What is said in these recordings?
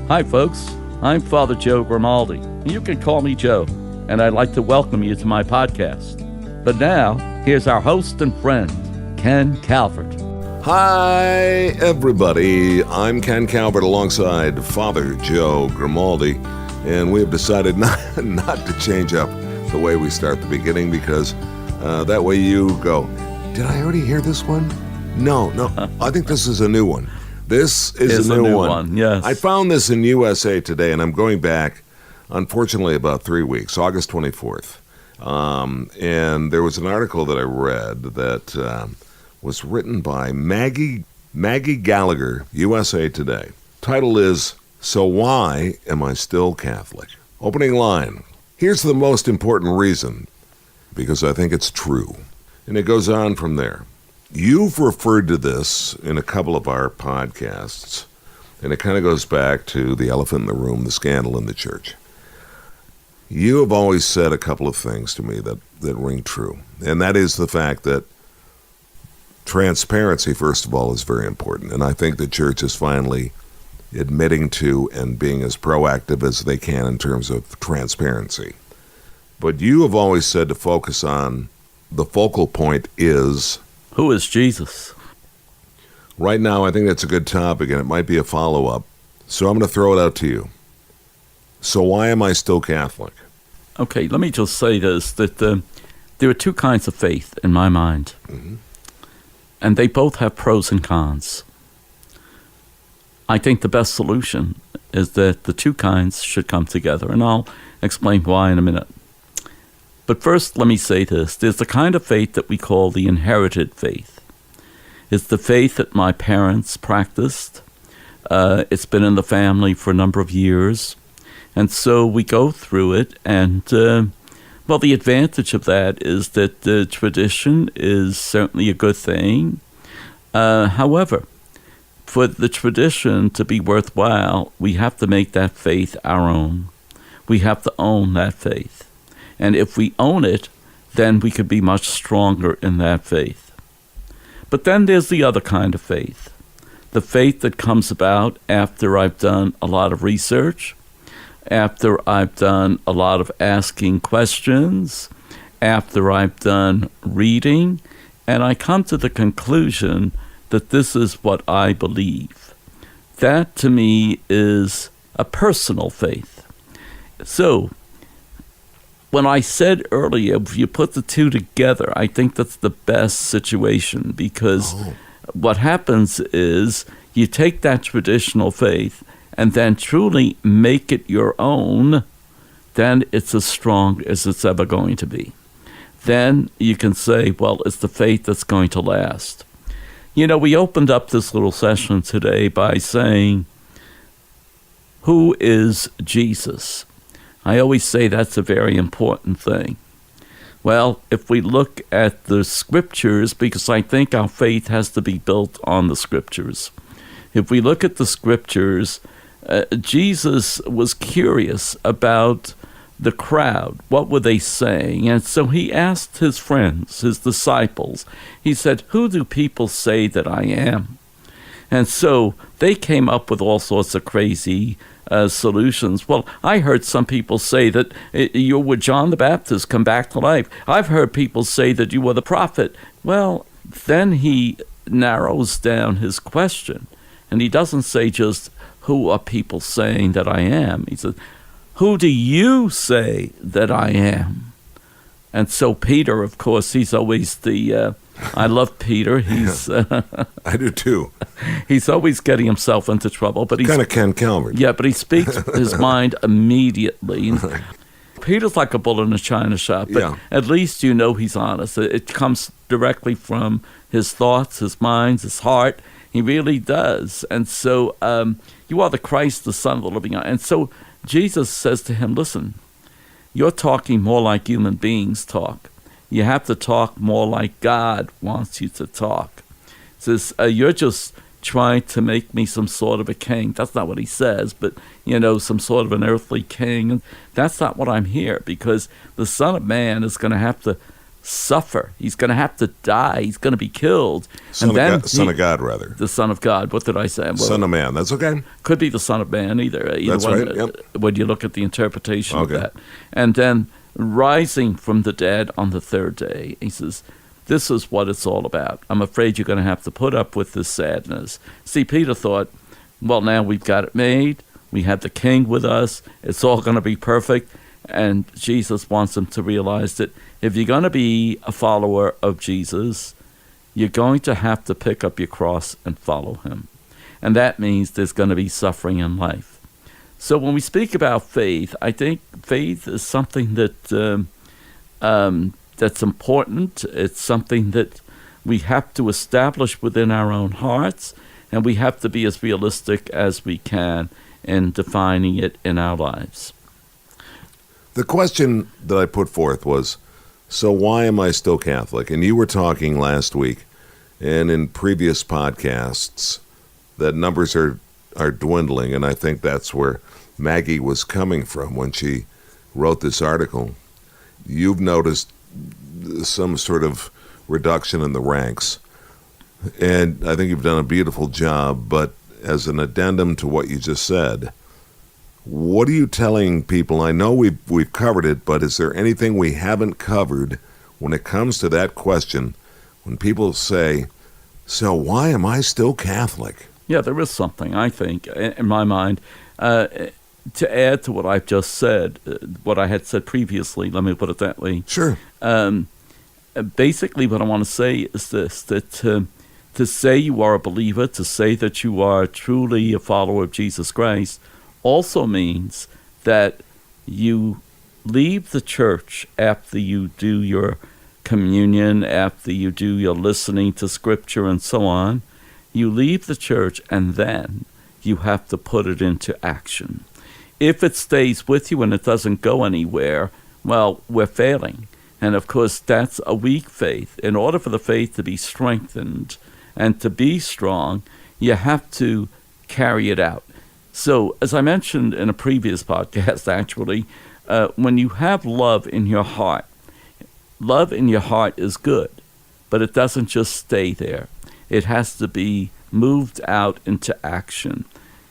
Hi, folks. I'm Father Joe Grimaldi. You can call me Joe, and I'd like to welcome you to my podcast. But now, here's our host and friend, Ken Calvert. Hi, everybody. I'm Ken Calvert alongside Father Joe Grimaldi, and we have decided not to change up the way we start the beginning because that way you go, did I already hear this one? No, I think this is a new one. This is a new one. Yes. I found this in USA Today, and I'm going back, unfortunately, about 3 weeks, August 24th. And there was an article that I read that was written by Maggie Gallagher, USA Today. Title is, So Why Am I Still Catholic? Opening line, here's the most important reason, because I think it's true. And it goes on from there. You've referred to this in a couple of our podcasts, and it kind of goes back to the elephant in the room, the scandal in the church. You have always said a couple of things to me that ring true, and that is the fact that transparency, first of all, is very important, and I think the church is finally admitting to and being as proactive as they can in terms of transparency. But you have always said to focus on the focal point is... Who is Jesus? Right now, I think that's a good topic, and it might be a follow-up. So I'm going to throw it out to you. So why am I still Catholic? Okay, let me just say this, that there are two kinds of faith in my mind, and they both have pros and cons. I think the best solution is that the two kinds should come together, and I'll explain why in a minute. But first, let me say this. There's the kind of faith that we call the inherited faith. It's the faith that my parents practiced. It's been in the family for a number of years. And so we go through it. And, the advantage of that is that the tradition is certainly a good thing. However, for the tradition to be worthwhile, we have to make that faith our own. We have to own that faith. And if we own it, then we could be much stronger in that faith. But then there's the other kind of faith, the faith that comes about after I've done a lot of research, after I've done a lot of asking questions, after I've done reading, and I come to the conclusion that this is what I believe. That, to me, is a personal faith. So, when I said earlier, if you put the two together, I think that's the best situation because what happens is you take that traditional faith and then truly make it your own, then it's as strong as it's ever going to be. Then you can say, well, it's the faith that's going to last. You know, we opened up this little session today by saying, who is Jesus? I always say that's a very important thing. Well, if we look at the scriptures, because I think our faith has to be built on the scriptures. If we look at the scriptures, Jesus was curious about the crowd. What were they saying? And so he asked his friends, his disciples, he said, who do people say that I am? And so they came up with all sorts of crazy solutions. Well, I heard some people say that you were John the Baptist come back to life. I've heard people say that you were the prophet. Well, then he narrows down his question, and he doesn't say just, who are people saying that I am? He says, who do you say that I am? And so Peter, of course, he's always the... I love Peter. He's I do too. He's always getting himself into trouble, but he's kind of Ken Calvert. Yeah, but he speaks his mind immediately. Peter's like a bull in a china shop, but at least you know he's honest. It comes directly from his thoughts, his mind, his heart. He really does. And so you are the Christ, the Son of the living God. And so Jesus says to him, listen, you're talking more like human beings talk. You have to talk more like God wants you to talk. He says, you're just trying to make me some sort of a king. That's not what he says, but, some sort of an earthly king. And that's not what I'm here, because the Son of Man is going to have to suffer. He's going to have to die. He's going to be killed. Son of God, rather. The Son of God. What did I say? Well, Son of Man. That's okay. Could be the Son of Man either. That's one, right. Yep. When you look at the interpretation of that. And then rising from the dead on the third day. He says, this is what it's all about. I'm afraid you're going to have to put up with this sadness. See, Peter thought, well, now we've got it made. We have the King with us. It's all going to be perfect. And Jesus wants him to realize that if you're going to be a follower of Jesus, you're going to have to pick up your cross and follow him. And that means there's going to be suffering in life. So when we speak about faith, I think faith is something that that's important. It's something that we have to establish within our own hearts, and we have to be as realistic as we can in defining it in our lives. The question that I put forth was, so why am I still Catholic? And you were talking last week and in previous podcasts that numbers are dwindling, and I think that's where Maggie was coming from when she wrote this article. You've noticed some sort of reduction in the ranks, and I think you've done a beautiful job, but as an addendum to what you just said, what are you telling people? I know we've covered it, but is there anything we haven't covered when it comes to that question? When people say, so why am I still Catholic? Yeah, there is something, I think, in my mind. To add to what I've just said, what I had said previously, let me put it that way. Sure. Basically, what I want to say is this, that to say you are a believer, to say that you are truly a follower of Jesus Christ, also means that you leave the church after you do your communion, after you do your listening to Scripture and so on. You leave the church and then you have to put it into action. If it stays with you and it doesn't go anywhere, well, we're failing. And of course, that's a weak faith. In order for the faith to be strengthened and to be strong, you have to carry it out. So, as I mentioned in a previous podcast, actually, when you have love in your heart is good, but it doesn't just stay there. It has to be moved out into action.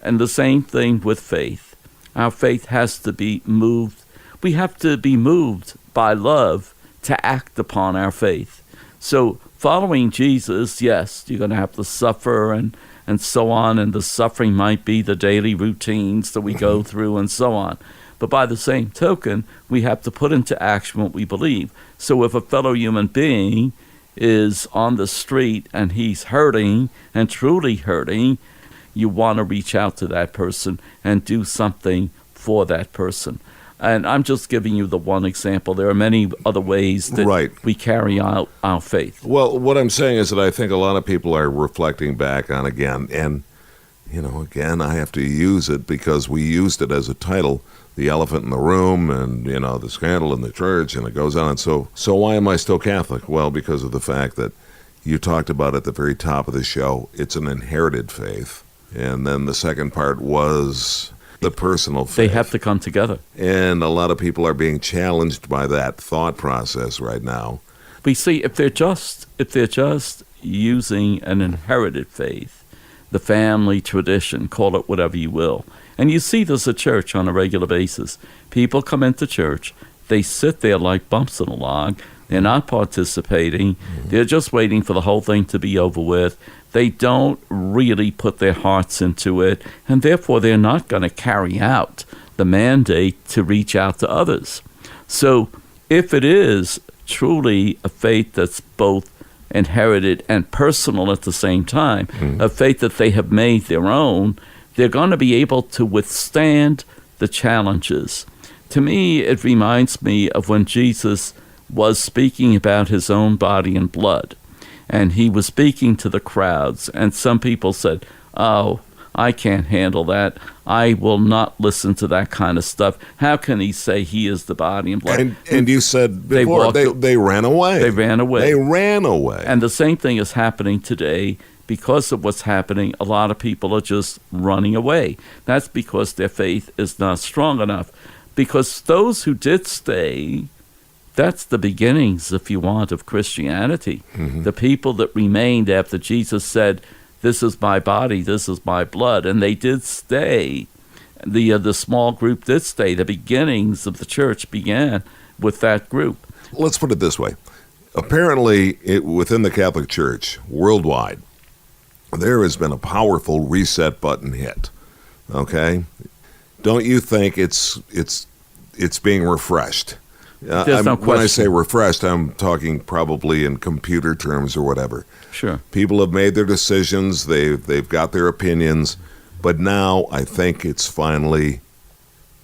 And the same thing with faith. Our faith has to be moved. We have to be moved by love to act upon our faith. So following Jesus, yes, you're going to have to suffer and so on, and the suffering might be the daily routines that we go through and so on. But by the same token, we have to put into action what we believe. So if a fellow human being is on the street and he's hurting and truly hurting, you want to reach out to that person and do something for that person. And I'm just giving you the one example. There are many other ways that we carry out our faith. Well, what I'm saying is that I think a lot of people are reflecting back on again, and, again, I have to use it because we used it as a title, the elephant in the room and, the scandal in the church, and it goes on. And so why am I still Catholic? Well, because of the fact that you talked about at the very top of the show, it's an inherited faith. And then the second part was the personal faith. They have to come together. And a lot of people are being challenged by that thought process right now. We see if they're just using an inherited faith, the family tradition, call it whatever you will. And you see this at church on a regular basis. People come into church, they sit there like bumps in a log. They're not participating. They're just waiting for the whole thing to be over with. They don't really put their hearts into it, and therefore they're not going to carry out the mandate to reach out to others. So if it is truly a faith that's both inherited and personal at the same time, a faith that they have made their own, they're going to be able to withstand the challenges. To me, it reminds me of when Jesus was speaking about his own body and blood. And he was speaking to the crowds, and some people said, oh, I can't handle that. I will not listen to that kind of stuff. How can he say he is the body and blood? And you said before, they ran away. They ran away. They ran away. And the same thing is happening today. Because of what's happening, a lot of people are just running away. That's because their faith is not strong enough. Because those who did stay That's the beginnings, if you want, of Christianity. The people that remained after Jesus said, "This is my body, this is my blood," and they did stay. The small group did stay. The beginnings of the church began with that group. Let's put it this way. Apparently, within the Catholic Church, worldwide, there has been a powerful reset button hit. Okay? Don't you think it's being refreshed? There's no question. When I say refreshed, I'm talking probably in computer terms or whatever. Sure. People have made their decisions. They've got their opinions. But now I think it's finally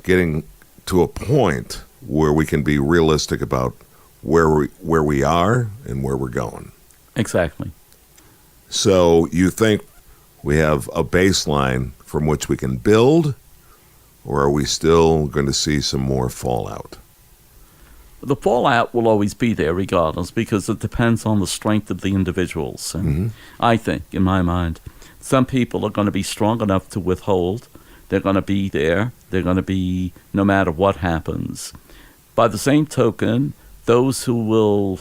getting to a point where we can be realistic about where we are and where we're going. Exactly. So you think we have a baseline from which we can build, or are we still going to see some more fallout? The fallout will always be there regardless, because it depends on the strength of the individuals. And I think, in my mind, some people are going to be strong enough to withhold. They're going to be there. They're going to be no matter what happens. By the same token, those who will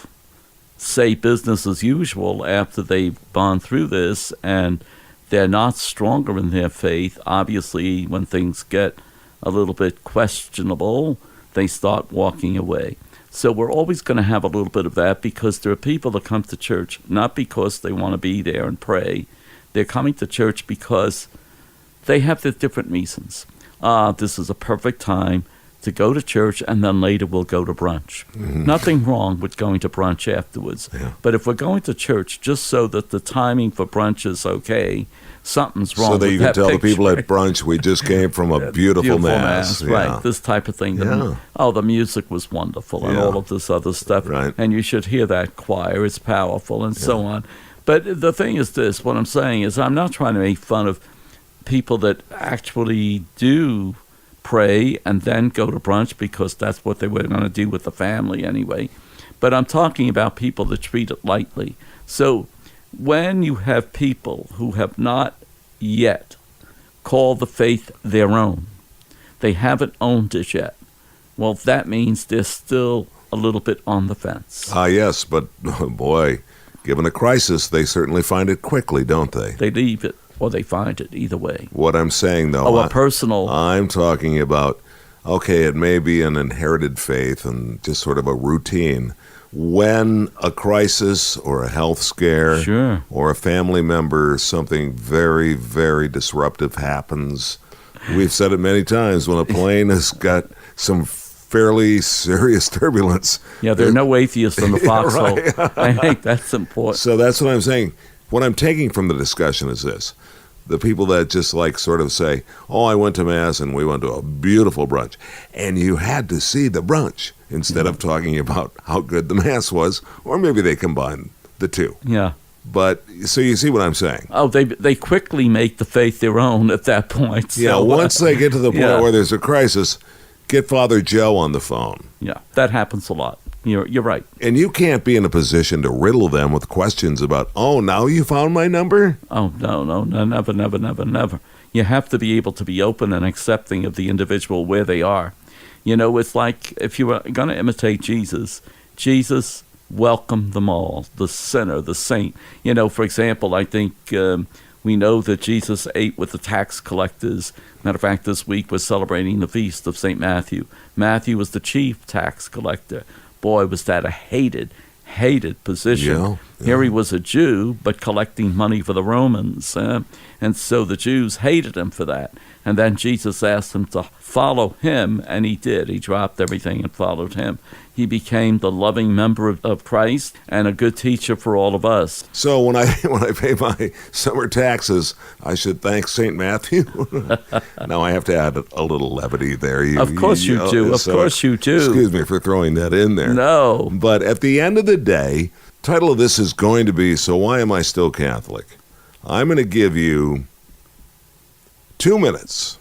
say business as usual after they've gone through this and they're not stronger in their faith, obviously when things get a little bit questionable, they start walking away. So we're always going to have a little bit of that, because there are people that come to church not because they want to be there and pray. They're coming to church because they have their different reasons. This is a perfect time to go to church, and then later we'll go to brunch. Nothing wrong with going to brunch afterwards. Yeah. But if we're going to church just so that the timing for brunch is okay, something's wrong So that with you can that tell the picture. people at brunch we just came from a beautiful mass. Yeah. Right, this type of thing. Yeah. The music was wonderful and Yeah. all of this other stuff. Right. And you should hear that choir. It's powerful and so on. But the thing is this, what I'm saying is I'm not trying to make fun of people that actually do pray and then go to brunch, because that's what they were going to do with the family anyway. But I'm talking about people that treat it lightly. So when you have people who have not yet called the faith their own, they haven't owned it yet, well, that means they're still a little bit on the fence. Yes, but boy, given a crisis, they certainly find it quickly, don't they? They leave it or they find it, either way. What I'm saying, though, A personal... I'm talking about, okay, it may be an inherited faith and just sort of a routine. When a crisis or a health scare Sure. or a family member, something very, very disruptive happens, we've said it many times, when a plane has got some fairly serious turbulence. Yeah, there are no atheists in the foxhole. Right. I think that's important. So that's what I'm saying. What I'm taking from the discussion is this. The people that just like sort of say, oh, I went to Mass and we went to a beautiful brunch. And you had to see the brunch instead of talking about how good the Mass was. Or maybe they combine the two. Yeah. But so you see what I'm saying. Oh, they quickly make the faith their own at that point. Yeah, So, once they get to the point yeah. where there's a crisis, get Father Joe on the phone. Yeah, that happens a lot. You're right. And you can't be in a position to riddle them with questions about, oh, now you found my number? Oh, no, never. You have to be able to be open and accepting of the individual where they are. It's like if you were going to imitate Jesus welcomed them all, the sinner, the saint. For example, I think we know that Jesus ate with the tax collectors. Matter of fact, this week we're celebrating the feast of St. Matthew. Matthew was the chief tax collector. Boy, was that a hated position. Yeah. Here he was a Jew, but collecting money for the Romans. And so the Jews hated him for that. And then Jesus asked him to follow him, and he did. He dropped everything and followed him. He became the loving member of Christ and a good teacher for all of us. So when I pay my summer taxes, I should thank St. Matthew? Now I have to add a little levity there. Of course you do. Of course you do. Excuse me for throwing that in there. No. But at the end of the day, title of this is going to be, So Why Am I Still Catholic? I'm going to give you 2 minutes.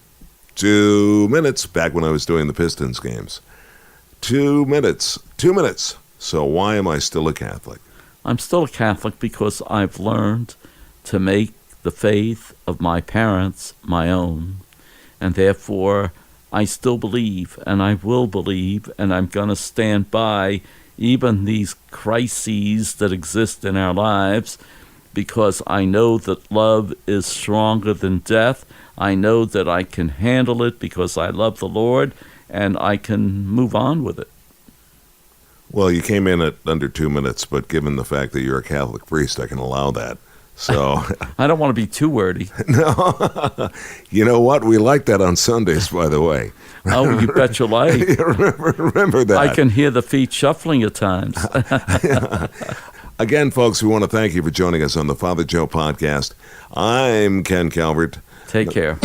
2 minutes, back when I was doing the Pistons games. 2 minutes. 2 minutes. So why am I still a Catholic? I'm still a Catholic because I've learned to make the faith of my parents my own, and therefore I still believe, and I will believe, and I'm going to stand by even these crises that exist in our lives, because I know that love is stronger than death. I know that I can handle it because I love the Lord, and I can move on with it. Well, you came in at under 2 minutes, but given the fact that you're a Catholic priest, I can allow that. So I don't want to be too wordy. No. You know what? We like that on Sundays, by the way. Oh, you bet your life. Remember that. I can hear the feet shuffling at times. Again, folks, we want to thank you for joining us on the Father Joe podcast. I'm Ken Calvert. Take care.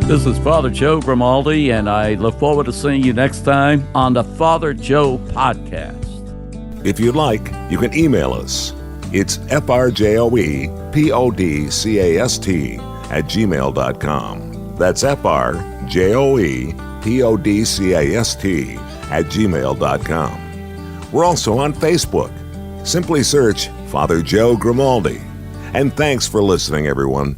This is Father Joe Grimaldi, and I look forward to seeing you next time on the Father Joe podcast. If you'd like, you can email us. It's frjoepodcast@gmail.com. That's frjoepodcast@gmail.com. We're also on Facebook. Simply search Father Joe Grimaldi. And thanks for listening, everyone.